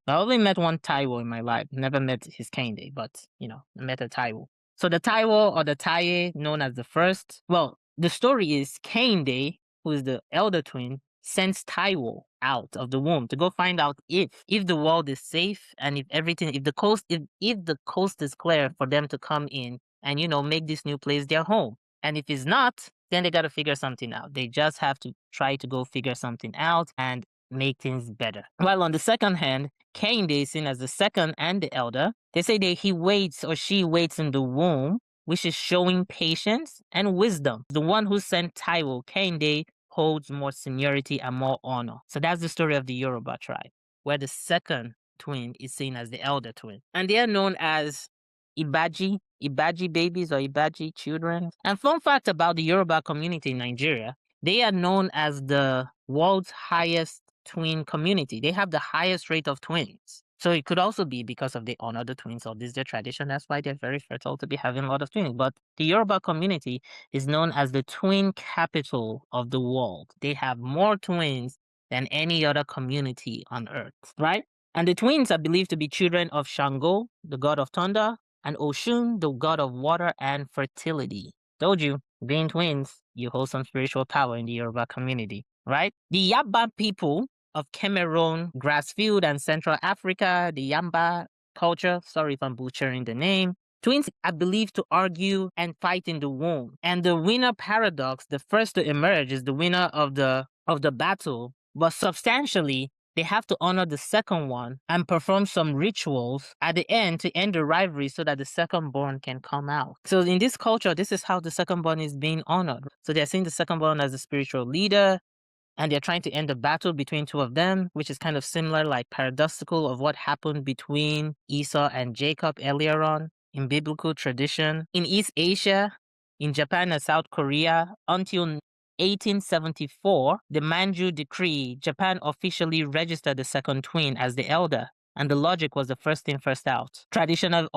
I only met one Taiwo in my life. Never met his Kende, but I met a Taiwo. So the Taiwo or the Taye, known as the first. Well, the story is Kende, who is the elder twin, sends Taiwo out of the womb to go find out if the world is safe and if the coast is clear for them to come in and make this new place their home. And if it's not, then they got to figure something out. They just have to try to go figure something out and make things better. While on the second hand, Cain is seen as the second and the elder. They say that he waits or she waits in the womb, which is showing patience and wisdom. The one who sent Taiwo, Cain, holds more seniority and more honor. So that's the story of the Yoruba tribe, where the second twin is seen as the elder twin. And they are known as Ibaji babies or Ibaji children. And fun fact about the Yoruba community in Nigeria, they are known as the world's highest twin community. They have the highest rate of twins. So it could also be because of they honor the twins or this is their tradition. That's why they're very fertile to be having a lot of twins. But the Yoruba community is known as the twin capital of the world. They have more twins than any other community on earth, right? And the twins are believed to be children of Shango, the god of thunder, and Oshun, the god of water and fertility. Told you, being twins, you hold some spiritual power in the Yoruba community, right? The Yaba people of Cameroon, Grassfield, and Central Africa, the Yamba culture, sorry if I'm butchering the name, twins are believed to argue and fight in the womb. And the winner paradox, the first to emerge, is the winner of the battle, but substantially, they have to honor the second one and perform some rituals at the end to end the rivalry so that the second born can come out. So in this culture, this is how the second born is being honored. So they're seeing the second born as the spiritual leader, and they're trying to end the battle between two of them, which is kind of similar, like paradoxical of what happened between Esau and Jacob earlier on in biblical tradition. In East Asia, in Japan and South Korea, until 1874, the Manchu Decree, Japan officially registered the second twin as the elder. And the logic was the first in, first out. Tradition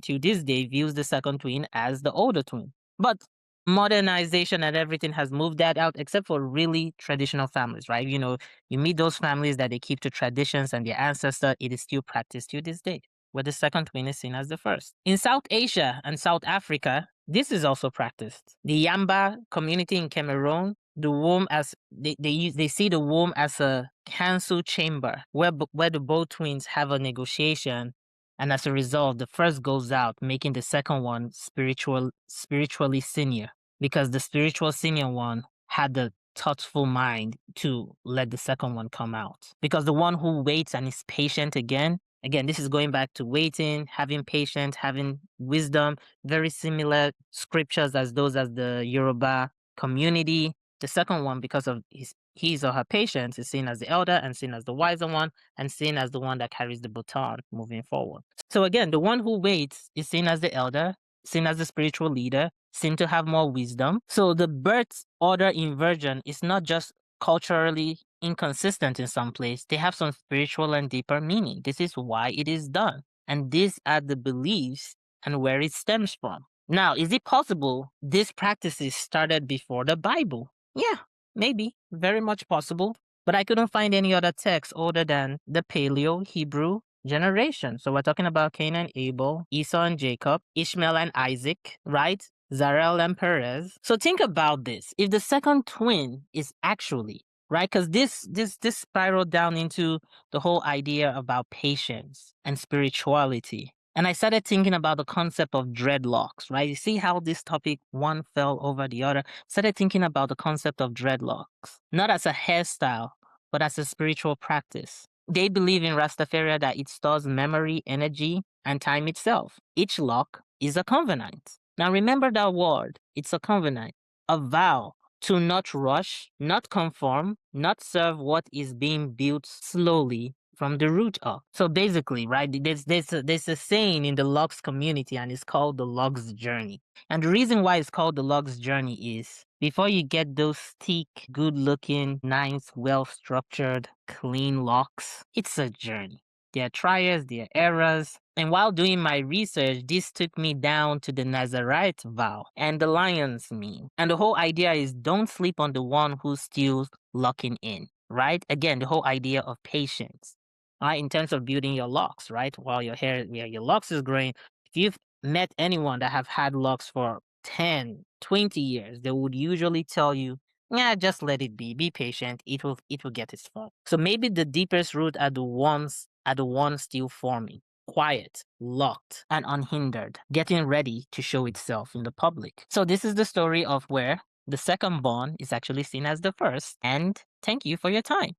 to this day views the second twin as the older twin. But modernization and everything has moved that out, except for really traditional families, right? You meet those families that they keep to traditions and their ancestor, it is still practiced to this day, where the second twin is seen as the first. In South Asia and South Africa, this is also practiced. The Yamba community in Cameroon, the womb as they see the womb as a council chamber where the both twins have a negotiation, and as a result, the first goes out, making the second one spiritually senior, because the spiritual senior one had the thoughtful mind to let the second one come out. Because the one who waits and is patient again, this is going back to waiting, having patience, having wisdom, very similar scriptures as those as the Yoruba community. The second one, because of his or her patience, is seen as the elder and seen as the wiser one and seen as the one that carries the baton moving forward. So again, the one who waits is seen as the elder, seen as the spiritual leader, seen to have more wisdom. So the birth order inversion is not just culturally inconsistent in some place. They have some spiritual and deeper meaning. This is why it is done. And these are the beliefs and where it stems from. Now, is it possible these practices started before the Bible? Yeah, maybe. Very much possible. But I couldn't find any other text older than the Paleo Hebrew generation. So we're talking about Cain and Abel, Esau and Jacob, Ishmael and Isaac, right? Zarel and Perez. So think about this. If the second twin is actually, right? Because this spiraled down into the whole idea about patience and spirituality. And I started thinking about the concept of dreadlocks, right? You see how this topic, one fell over the other. Started thinking about the concept of dreadlocks, not as a hairstyle, but as a spiritual practice. They believe in Rastafari that it stores memory, energy, and time itself. Each lock is a covenant. Now remember that word. It's a covenant, a vow to not rush, not conform, not serve what is being built slowly from the root up. So basically, right, there's a saying in the logs community, and it's called the logs journey. And the reason why it's called the logs journey is before you get those thick, good-looking, nice, well-structured, clean locks, it's a journey. There are trials, there are errors. And while doing my research, this took me down to the Nazarite vow and the lion's mane. And the whole idea is don't sleep on the one who's still locking in, right? Again, the whole idea of patience. right? In terms of building your locks, right? While your locks is growing, if you've met anyone that have had locks for 10, 20 years, they would usually tell you, yeah, just let it be patient, it will get its form. So maybe the deepest root are the ones still forming, quiet, locked, and unhindered, getting ready to show itself in the public. So this is the story of where the second born is actually seen as the first, and thank you for your time.